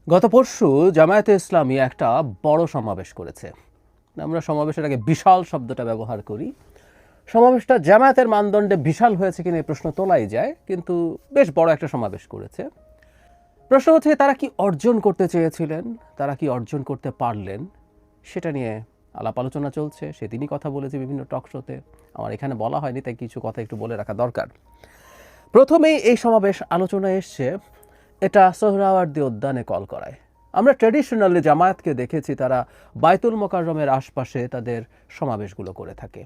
গত পরশু জামায়াতে ইসলামী একটা বড় সমাবেশ করেছে। আমরা সমাবেশের আগে বিশাল শব্দটা ব্যবহার করি। সমাবেশটা জামায়াতের মানদণ্ডে বিশাল হয়েছে কিনা এই প্রশ্ন তোলাই যায়, কিন্তু বেশ বড় একটা সমাবেশ করেছে। প্রশ্ন হচ্ছে তারা কি অর্জন করতে চেয়েছিলেন, তারা কি অর্জন করতে পারলেন, সেটা নিয়ে আলাপ আলোচনা চলছে। সেদিনই কথা বলেছে বিভিন্ন টক শোতে, আমার এখানে বলা হয়নি, তাই কিছু কথা একটু বলে রাখা দরকার। প্রথমেই এই সমাবেশ আলোচনায় এসছে এটা সোহরাওয়ার্দী উদ্যানে কল করায়। আমরা ট্র্যাডিশনালি জামায়াতকে দেখেছি তারা বাইতুল মোকাররমের আশপাশে তাদের সমাবেশগুলো করে থাকে।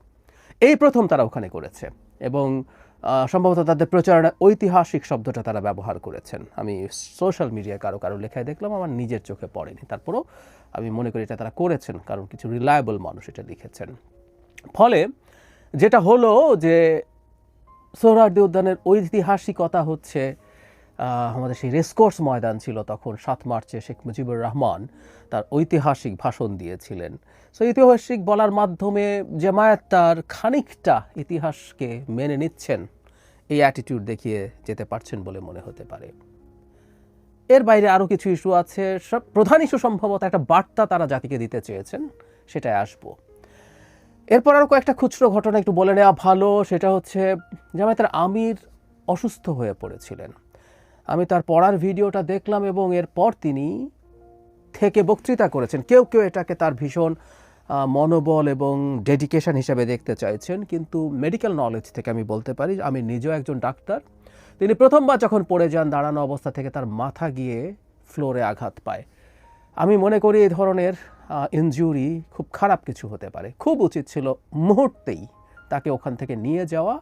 এই প্রথম তারা ওখানে করেছে এবং সম্ভবত তাদের প্রচারণায় ঐতিহাসিক শব্দটা তারা ব্যবহার করেছেন। আমি সোশ্যাল মিডিয়ায় কারো কারো লেখায় দেখলাম, আমার নিজের চোখে পড়েনি। তারপরেও আমি মনে করি এটা তারা করেছেন, কারণ কিছু রিলায়েবল মানুষ এটা লিখেছেন। ফলে যেটা হলো যে সোহরাওয়ার্দী উদ্যানের ঐতিহাসিকতা হচ্ছে আমাদের সেই রেসকোর্স ময়দান ছিল তখন 7 মার্চে শেখ মুজিবুর রহমান তার ঐতিহাসিক ভাষণ দিয়েছিলেন। সো ঐতিহাসিক বলার মাধ্যমে জামায়াত তার খানিকটা ইতিহাসকে মেনে নিচ্ছেন, এই অ্যাটিটিউড দেখিয়ে যেতে পারছেন বলে মনে হতে পারে। এর বাইরে আরও কিছু ইস্যু আছে। সব প্রধান ইস্যু সম্ভবত একটা বার্তা তারা জাতিকে দিতে চেয়েছেন, সেটাই আসবো। এরপর আরও কয়েকটা খুচরো ঘটনা একটু বলে নেওয়া ভালো। সেটা হচ্ছে জামায়াতের আমির অসুস্থ হয়ে পড়েছিলেন। আমি তার পড়ার ভিডিওটা দেখলাম এবং এরপর তিনি থেকে বক্তৃতা করেছেন। কেউ কেউ এটাকে তার ভীষণ মনোবল এবং ডেডিকেশন হিসেবে দেখতে চাইছেন, কিন্তু মেডিকেল নলেজ থেকে আমি বলতে পারি, আমি নিজেও একজন ডাক্তার, তিনি প্রথমবার যখন পড়ে যান দাঁড়ানো অবস্থা থেকে তার মাথা গিয়ে ফ্লোরে আঘাত পায়। আমি মনে করি এই ধরনের ইনজুরি খুব খারাপ কিছু হতে পারে। খুব উচিত ছিল মুহূর্তেই তাকে ওখান থেকে নিয়ে যাওয়া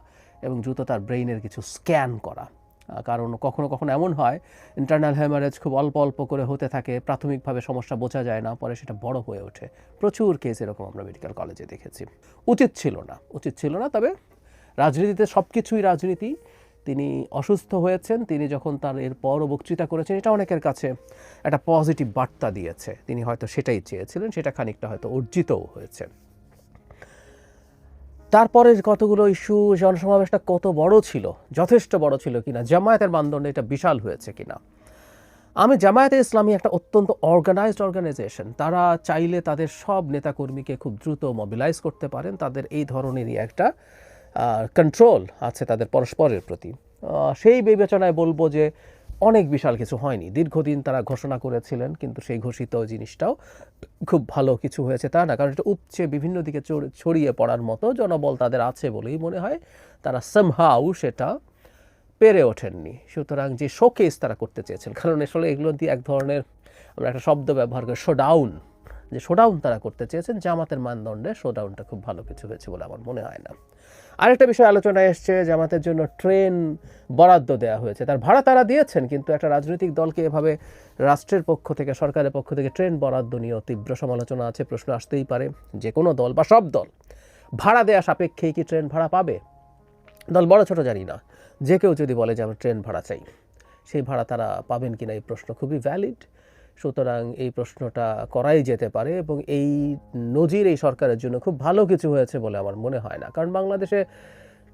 এবং দ্রুত তার ব্রেইনের কিছু স্ক্যান করা। কারণ কখনো কখনো এমন হয় ইন্টারনাল হ্যামারেজ খুব অল্প অল্প করে হতে থাকে, প্রাথমিকভাবে সমস্যা বোঝা যায় না, পরে সেটা বড় হয়ে ওঠে। প্রচুর কেস এরকম আমরা মেডিকেল কলেজে দেখেছি। উচিত ছিল না। তবে রাজনীতিতে সব কিছুই রাজনীতি। তিনি অসুস্থ হয়েছেন, তিনি যখন তার এরপরও বক্তৃতা করেছেন, এটা অনেকের কাছে একটা পজিটিভ বার্তা দিয়েছে। তিনি হয়তো সেটাই চেয়েছিলেন, সেটা খানিকটা হয়তো অর্জিতও হয়েছে। তারপরে কতগুলো ইস্যু, জনসমাবেশটা কত বড় ছিল, যথেষ্ট বড় ছিল কিনা, জামায়াতের মানদণ্ডে এটা বিশাল হয়েছে কিনা। আমি জামায়াতে ইসলামী একটা অত্যন্ত অর্গানাইজড অর্গানাইজেশন। তারা চাইলে তাদের সব নেতাকর্মীকে খুব দ্রুত মোবিলাইজ করতে পারেন। তাদের এই ধরনেরই একটা কন্ট্রোল আছে তাদের পরস্পরের প্রতি। সেই বিবেচনায় বলবো যে অনেক বিশাল কিছু হয়নি। দীর্ঘদিন তারা ঘোষণা করেছিলেন, কিন্তু সেই ঘোষিত জিনিসটাও খুব ভালো কিছু হয়েছে তা না, কারণ এটা উপচে বিভিন্ন দিকে ছড়িয়ে পড়ার মতো জনবল তাদের আছে বলেই মনে হয় তারা সামহাউ সেটা পেরে ওঠেননি। সুতরাং যে শোকেস তারা করতে চেয়েছেন, কারণ আসলে এগুলো দিয়ে এক ধরনের আমরা একটা শব্দ ব্যবহার করি শোডাউন, যে শোডাউন তারা করতে চেয়েছেন, জামাতের মানদণ্ডে শোডাউনটা খুব ভালো কিছু হয়েছে বলে আমার মনে হয় না। আরেকটা বিষয় আলোচনায় এসছে, জামাতের জন্য ট্রেন বরাদ্দ দেওয়া হয়েছে। তার ভাড়া তারা দিয়েছেন, কিন্তু একটা রাজনৈতিক দলকে এভাবে রাষ্ট্রের পক্ষ থেকে, সরকারের পক্ষ থেকে ট্রেন বরাদ্দ নিয়েও তীব্র সমালোচনা আছে। প্রশ্ন আসতেই পারে যে কোনো দল বা সব দল ভাড়া দেওয়া সাপেক্ষেই কি ট্রেন ভাড়া পাবে? দল বড় ছোট জানি না, যে কেউ যদি বলে যে আমরা ট্রেন ভাড়া চাই, সেই ভাড়া তারা পাবেন কিনা এই প্রশ্ন খুবই ভ্যালিড। সুতরাং এই প্রশ্নটা করাই যেতে পারে এবং এই নজির এই সরকারের জন্য খুব ভালো কিছু হয়েছে বলে আমার মনে হয় না। কারণ বাংলাদেশে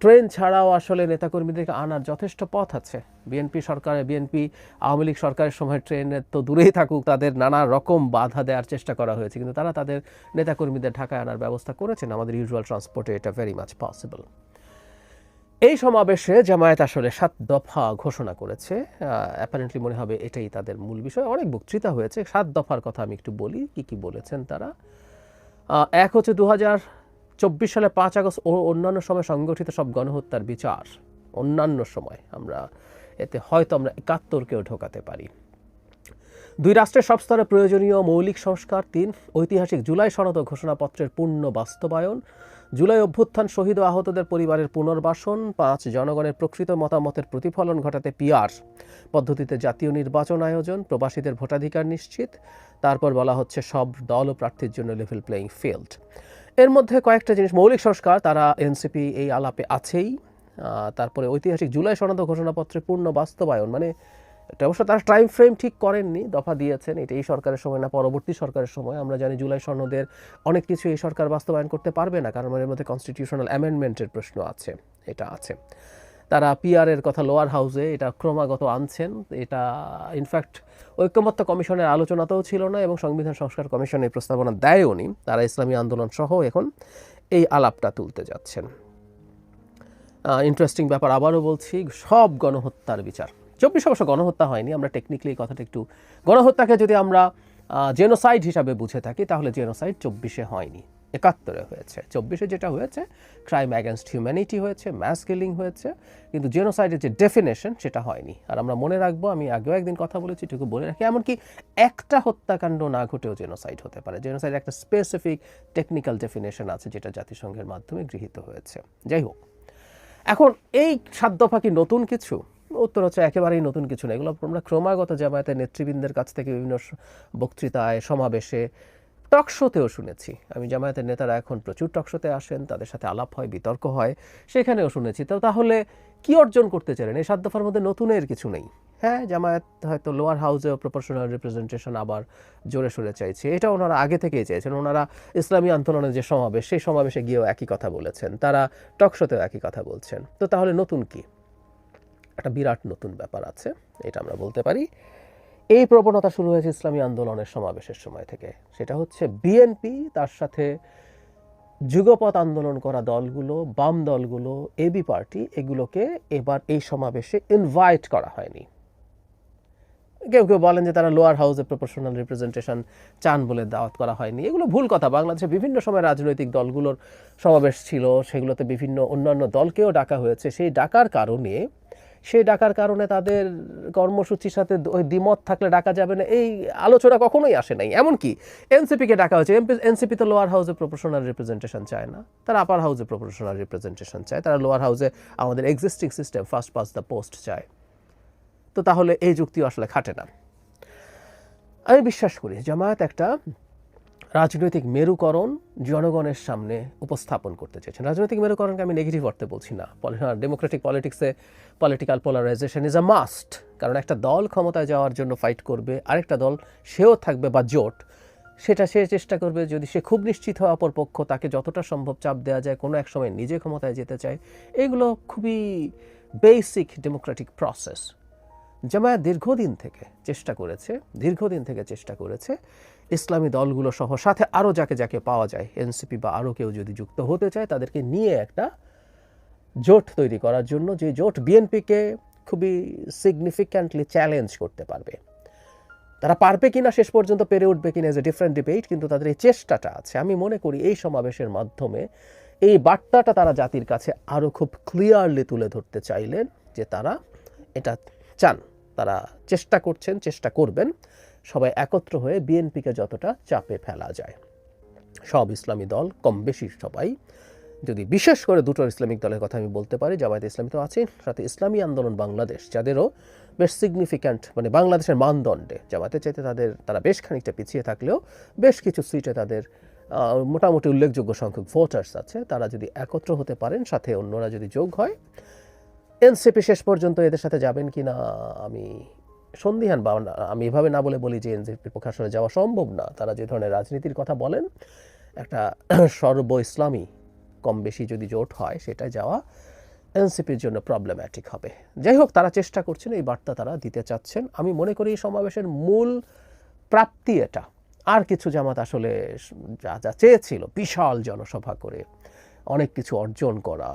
ট্রেন ছাড়াও আসলে নেতাকর্মীদেরকে আনার যথেষ্ট পথ আছে। বিএনপি আওয়ামী লীগ সরকারের সময় ট্রেনের তো দূরেই থাকুক, তাদের নানা রকম বাধা দেওয়ার চেষ্টা করা হয়েছে, কিন্তু তারা তাদের নেতাকর্মীদের ঢাকায় আনার ব্যবস্থা করেছেন। আমাদের ইউজুয়াল ট্রান্সপোর্টে এটা ভেরি মাচ পসিবল। এই সমাবেশে জামায়াত আসলে 7 দফা ঘোষণা করেছে। অ্যাপারেন্টলি মনে হবে এটাই তাদের মূল বিষয়। অনেক বক্তৃতা হয়েছে, 7 দফার কথা আমি একটু বলি কি কি বলেছেন তারা। এক হচ্ছে 2024 সালে 5 আগস্ট ও অন্যান্য সময় সংগঠিত সব গণহত্যার বিচার। অন্যান্য সময় এতে হয়তো আমরা 71কেও ঢোকাতে পারি। 2 রাষ্ট্রের সব স্তরে প্রয়োজনীয় মৌলিক সংস্কার। 3 ঐতিহাসিক জুলাই সনদ ও ঘোষণাপত্রের পূর্ণ বাস্তবায়ন। জুলাই অভ্যুত্থান শহীদ ও আহতদের পরিবারের পুনর্বাসন। 5 জনগণের প্রকৃত মতামতের প্রতিফলন ঘটাতে পিআর পদ্ধতিতে জাতীয় নির্বাচন আয়োজন, প্রবাসীদের ভোটাধিকার নিশ্চিত। তারপর বলা হচ্ছে সব দল ও প্রার্থীর জন্য লেভেল প্লেইং ফিল্ড। এর মধ্যে কয়েকটা জিনিস মৌলিক সংস্কার, তারা এনসিপি এই আলাপে আছেই। তারপরে ঐতিহাসিক জুলাই সনদ ও ঘোষণাপত্রের পূর্ণ বাস্তবায়ন, মানে এটা অবশ্য তারা টাইম ফ্রেম ঠিক করেননি, দফা দিয়েছেন এটা এই সরকারের সময় না পরবর্তী সরকারের সময়। আমরা জানি জুলাই সনদের অনেক কিছু এই সরকার বাস্তবায়ন করতে পারবে না, কারণ এর মধ্যে কনস্টিটিউশনাল অ্যামেন্ডমেন্টের প্রশ্ন আছে, এটা আছে। তারা পিআরের কথা লোয়ার হাউসে এটা ক্রমাগত আনছেন। এটা ইনফ্যাক্ট ঐক্যমত্য কমিশনের আলোচনাতেও ছিল না এবং সংবিধান সংস্কার কমিশন এই প্রস্তাবনা দেয়ও নি। তারা ইসলামী আন্দোলন সহ এখন এই আলাপটা তুলতে যাচ্ছেন। ইন্টারেস্টিং ব্যাপার, আবারও বলছি, সব গণহত্যার বিচার। 24 অবশ্য গণহত্যা হয়নি, আমরা টেকনিক্যালি এই কথাটা একটু, গণহত্যাকে যদি আমরা জেনোসাইড হিসাবে বুঝে থাকি তাহলে জেনোসাইড 24-এ হয়নি, 71-এ হয়েছে। 24-এ যেটা হয়েছে ক্রাইম অ্যাগেনস্ট হিউম্যানিটি হয়েছে, ম্যাস কিলিং হয়েছে, কিন্তু জেনোসাইডের যে ডেফিনেশন সেটা হয়নি। আর আমরা মনে রাখবো, আমি আগেও একদিন কথা বলেছি, এটুকু বলে রাখি, এমনকি একটা হত্যাকাণ্ড না ঘটেও জেনোসাইড হতে পারে। জেনোসাইড একটা স্পেসিফিক টেকনিক্যাল ডেফিনেশন আছে যেটা জাতিসংঘের মাধ্যমে গৃহীত হয়েছে। যাই হোক, এখন এই 7 দফা কি নতুন কিছু? উত্তর হচ্ছে একেবারেই নতুন কিছু না। এগুলো আমরা ক্রমাগত জামায়াতের নেতৃবৃন্দের কাছ থেকে বিভিন্ন বক্তৃতায়, সমাবেশে, টকশোতেও শুনেছি। আমি জামায়াতের নেতারা এখন প্রচুর টকশোতে আসেন, তাদের সাথে আলাপ হয়, বিতর্ক হয়, সেখানেও শুনেছি। তো তাহলে কি অর্জন করতে চাইলেন? এই 7 দফার মধ্যে নতুনের কিছু নেই। হ্যাঁ, জামায়াত হয়তো লোয়ার হাউসেও প্রপোর্শনাল রিপ্রেজেন্টেশন আবার জোরে সোরে চাইছে, এটা ওনারা আগে থেকেই চেয়েছেন। ওনারা ইসলামী আন্দোলনের যে সমাবেশ, সেই সমাবেশে গিয়েও একই কথা বলেছেন, তারা টকশোতেও একই কথা বলছেন। তো তাহলে নতুন কি? একটা বিরাট নতুন ব্যাপার আছে, এটা আমরা বলতে পারি। এই প্রবণতা শুরু হয়েছে ইসলামী আন্দোলনের সমাবেশের সময় থেকে। সেটা হচ্ছে বিএনপি, তার সাথে যুগপৎ আন্দোলন করা দলগুলো, বাম দলগুলো, এবি পার্টি, এগুলোকে এবার এই সমাবেশে ইনভাইট করা হয়নি। কেউ কেউ বলেন যে তারা লোয়ার হাউসে প্রপোর্শনাল রিপ্রেজেন্টেশন চান বলে দাওয়াত করা হয়নি। এগুলো ভুল কথা। বাংলাদেশে বিভিন্ন সময় রাজনৈতিক দলগুলোর সমাবেশ ছিল, সেগুলোতে বিভিন্ন অন্যান্য দলকেও ডাকা হয়েছে। সেই ডাকার কারণে তাদের কর্মসূচির সাথে ওই দ্বিমত থাকলে ডাকা যাবে না, এই আলোচনা কখনোই আসে নাই। এমনকি এনসিপিকে ডাকা হয়েছে। এনসিপি তো লোয়ার হাউসে প্রপোর্শনাল রিপ্রেজেন্টেশন চায় না, তারা আপার হাউসে প্রপোর্শনাল রিপ্রেজেন্টেশন চায়। তারা লোয়ার হাউসে আমাদের existing system first past the post চায়। তো তাহলে এই যুক্তিও আসলে খাটে না। আমি বিশ্বাস করি জামায়াত একটা রাজনৈতিক মেরুকরণ জনগণের সামনে উপস্থাপন করতে চেয়েছেন। রাজনৈতিক মেরুকরণকে আমি নেগেটিভ অর্থে বলছি না। ডেমোক্রেটিক পলিটিক্সে political polarisation is a must. কারণ একটা দল ক্ষমতায় যাওয়ার জন্য ফাইট করবে, আরেকটা দল সেও থাকবে বা জোট, সেটা সে চেষ্টা করবে, যদি সে খুব নিশ্চিত হয় অপর পক্ষ তাকে যতটা সম্ভব চাপ দেওয়া যায়, কোনো এক সময় নিজে ক্ষমতায় যেতে চায়। এগুলো খুবই বেসিক ডেমোক্রেটিক প্রসেস। জামায়াত দীর্ঘদিন থেকে চেষ্টা করেছে ইসলামী দলগুলো সহ, সাথে আরও যাকে যাকে পাওয়া যায়, এনসিপি বা আরও কেউ যদি যুক্ত হতে চায়, তাদেরকে নিয়ে একটা জোট তৈরি করার জন্য, যে জোট বিএনপিকে খুবই সিগনিফিক্যান্টলি চ্যালেঞ্জ করতে পারবে। তারা পারবে কিনা, শেষ পর্যন্ত পেরে উঠবে কিনা, ইজ এ ডিফারেন্ট ডিবেট, কিন্তু তাদের এই চেষ্টাটা আছে। আমি মনে করি এই সমাবেশের মাধ্যমে এই বার্তাটা তারা জাতির কাছে আরও খুব ক্লিয়ারলি তুলে ধরতে চাইলেন যে তারা এটা চান, তারা চেষ্টা করছেন, চেষ্টা করবেন সবাই একত্র হয়ে বিএনপিকে যতটা চাপে ফেলা যায়। সব ইসলামী দল কম বেশি সবাই, যদি বিশেষ করে দুটো ইসলামিক দলের কথা আমি বলতে পারি, জামায়াতে ইসলামী তো আছে, সাথে ইসলামী আন্দোলন বাংলাদেশ, যাদেরও বেশ সিগনিফিক্যান্ট, মানে বাংলাদেশের মানদণ্ডে জামায়াতের চাইতে তারা বেশ খানিকটা পিছিয়ে থাকলেও বেশ কিছু সিটে তাদের মোটামুটি উল্লেখযোগ্য সংখ্যক ভোটার্স আছে। তারা যদি একত্র হতে পারেন, সাথে অন্যরা যদি যোগ হয়, এনসিপি শেষ পর্যন্ত এদের সাথে যাবেন কিনা আমি সন্দিহান। বা আমি এভাবে না বলি যে এনসিপির পক্ষে আসলে যাওয়া সম্ভব না। তারা যে ধরনের রাজনীতির কথা বলেন, একটা সর্ব ইসলামী কম বেশি যদি জোট হয়, সেটাই যাওয়া এনসিপির জন্য প্রবলেম্যাটিক হবে। যাই হোক, তারা চেষ্টা করছেন, এই বার্তা তারা দিতে চাচ্ছেন। আমি মনে করি এই সমাবেশের মূল প্রাপ্তি এটা। আর কিছু জামাত আসলে যা চেয়েছিল, বিশাল জনসভা করে অনেক কিছু অর্জন করা,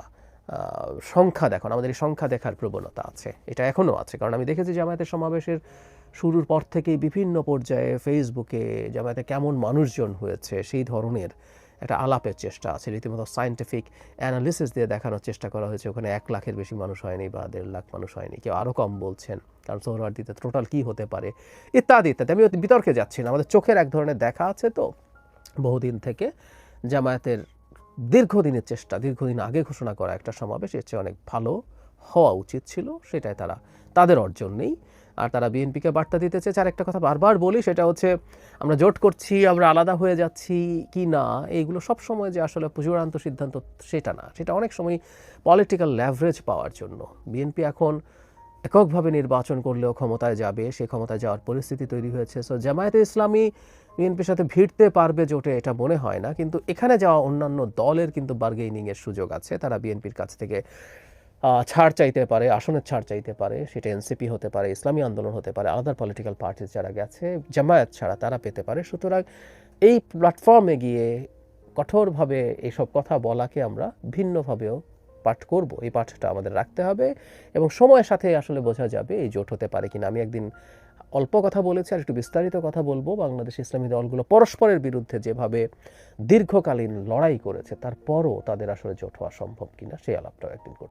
সংখ্যা দেখানো, আমাদের এই সংখ্যা দেখার প্রবণতা আছে, এটা এখনও আছে। কারণ আমি দেখেছি জামায়াতের সমাবেশের শুরুর পর থেকেই বিভিন্ন পর্যায়ে ফেসবুকে জামায়াতে কেমন মানুষজন হয়েছে, সেই ধরনের একটা আলাপের চেষ্টা আছে। রীতিমতো সায়েন্টিফিক অ্যানালিসিস দিয়ে দেখানোর চেষ্টা করা হয়েছে ওখানে 1 লাখের বেশি মানুষ হয়নি বা 1.5 লাখ মানুষ হয়নি, কেউ আরও কম বলছেন, কারণ সোহরাওয়ার্দীতে টোটাল কী হতে পারে ইত্যাদি ইত্যাদি। আমি বিতর্কে যাচ্ছি না, আমাদের চোখের এক ধরনের দেখা আছে। তো বহুদিন থেকে জামায়াতের দীর্ঘদিনের চেষ্টা, দীর্ঘদিন আগে ঘোষণা করা একটা সমাবেশ এর চেয়ে অনেক ভালো হওয়া উচিত ছিল, সেটাই তাদের অর্জন নেই। আর তারা বিএনপিকে বার্তা দিতে চেয়েছে। আর একটা কথা বারবার বলি, সেটা হচ্ছে আমরা জোট করছি, আমরা আলাদা হয়ে যাচ্ছি কি না, এইগুলো সব সময় যে আসলে চূড়ান্ত সিদ্ধান্ত সেটা না, সেটা অনেক সময় পলিটিক্যাল ল্যাভারেজ পাওয়ার জন্য। বিএনপি এখন এককভাবে নির্বাচন করলেও ক্ষমতায় যাবে, সেই ক্ষমতায় যাওয়ার পরিস্থিতি তৈরি হয়েছে। সো জামায়াতে ইসলামী বিএনপির সাথে ভিড়তে পারবে জোটে, এটা মনে হয় না। কিন্তু এখানে যাওয়া অন্যান্য দলের কিন্তু বার্গেনিংয়ের সুযোগ আছে। তারা বিএনপির কাছ থেকে ছাড় চাইতে পারে, আসনের ছাড় চাইতে পারে, সেটা এনসিপি হতে পারে, ইসলামী আন্দোলন হতে পারে, আলাদা পলিটিক্যাল পার্টি যারা গেছে, জামায়াত ছাড়া তারা পেতে পারে। সুতরাং এই প্ল্যাটফর্মে গিয়ে কঠোরভাবে এইসব কথা বলাকে আমরা ভিন্নভাবেও পাঠ করব, এই পাঠটা আমাদের রাখতে হবে এবং সময়ের সাথে আসলে বোঝা যাবে এই জোট হতে পারে কিনা। আমি একদিন অল্প কথা বলেছি, আর একটু বিস্তারিত কথা বলবো। বাংলাদেশ ইসলামী দলগুলো পরস্পরের বিরুদ্ধে যেভাবে দীর্ঘকালীন লড়াই করেছে, তারপরও তাদের আসলে জোট হওয়া সম্ভব কিনা সেই আলাপটাও একদিন করব।